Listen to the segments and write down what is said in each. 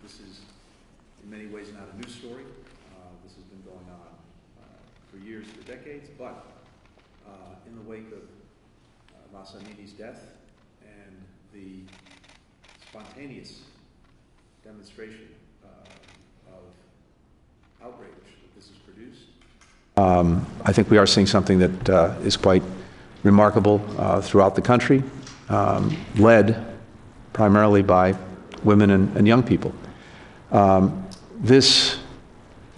This is in many ways not a new story. This has been going on for years, for decades, but in the wake of Mahsa Amini's death and the spontaneous demonstration of outrage that this has produced, I think we are seeing something that is quite remarkable throughout the country, led primarily by women and young people. This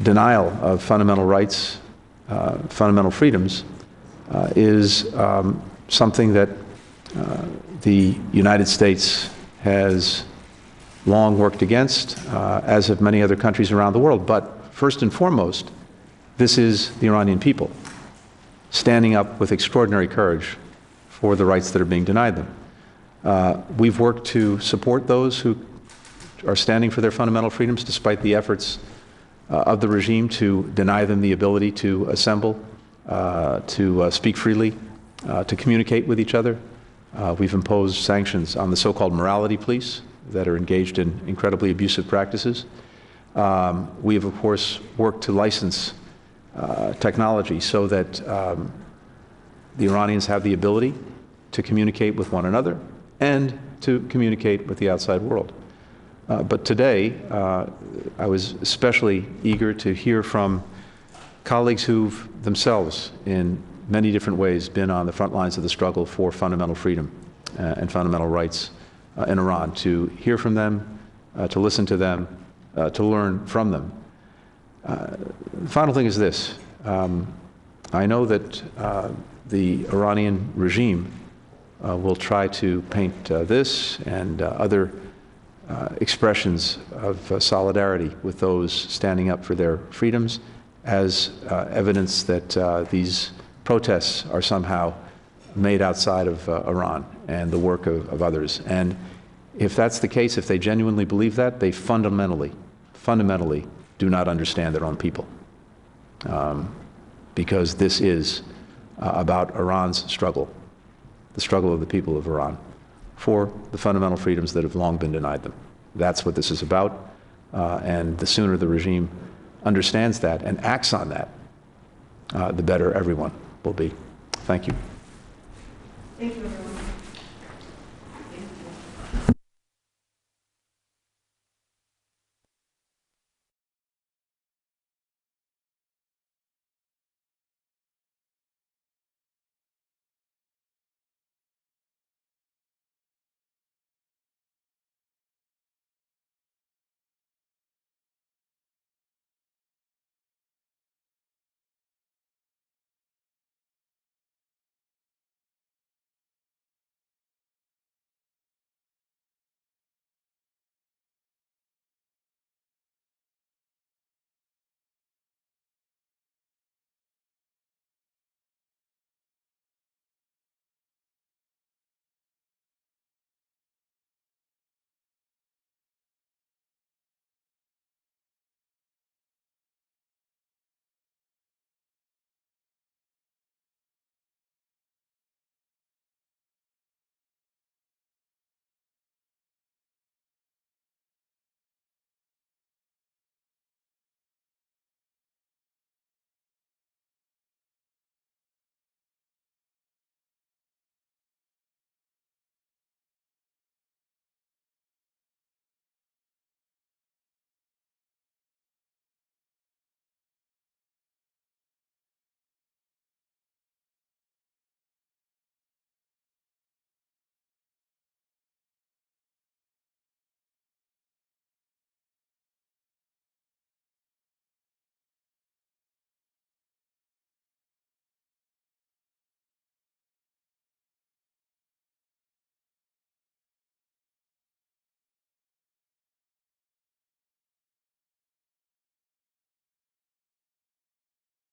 denial of fundamental rights, fundamental freedoms, is something that the United States has long worked against, as have many other countries around the world. But first and foremost, this is the Iranian people standing up with extraordinary courage for the rights that are being denied them. We've worked to support those who are standing for their fundamental freedoms despite the efforts of the regime to deny them the ability to assemble, to speak freely, to communicate with each other. We've imposed sanctions on the so-called morality police that are engaged in incredibly abusive practices. We have, of course, worked to license technology so that the Iranians have the ability to communicate with one another and to communicate with the outside world. But today, I was especially eager to hear from colleagues who've themselves, in many different ways, been on the front lines of the struggle for fundamental freedom and fundamental rights in Iran, to hear from them, to listen to them, to learn from them. The final thing is this. I know that the Iranian regime will try to paint this and other expressions of solidarity with those standing up for their freedoms as evidence that these protests are somehow made outside of Iran and the work of others. And if that's the case, if they genuinely believe that, they fundamentally do not understand their own people. Because this is about Iran's struggle, the struggle of the people of Iran for the fundamental freedoms that have long been denied them. That's what this is about, and the sooner the regime understands that and acts on that, the better everyone will be. Thank you. Thank you, everyone.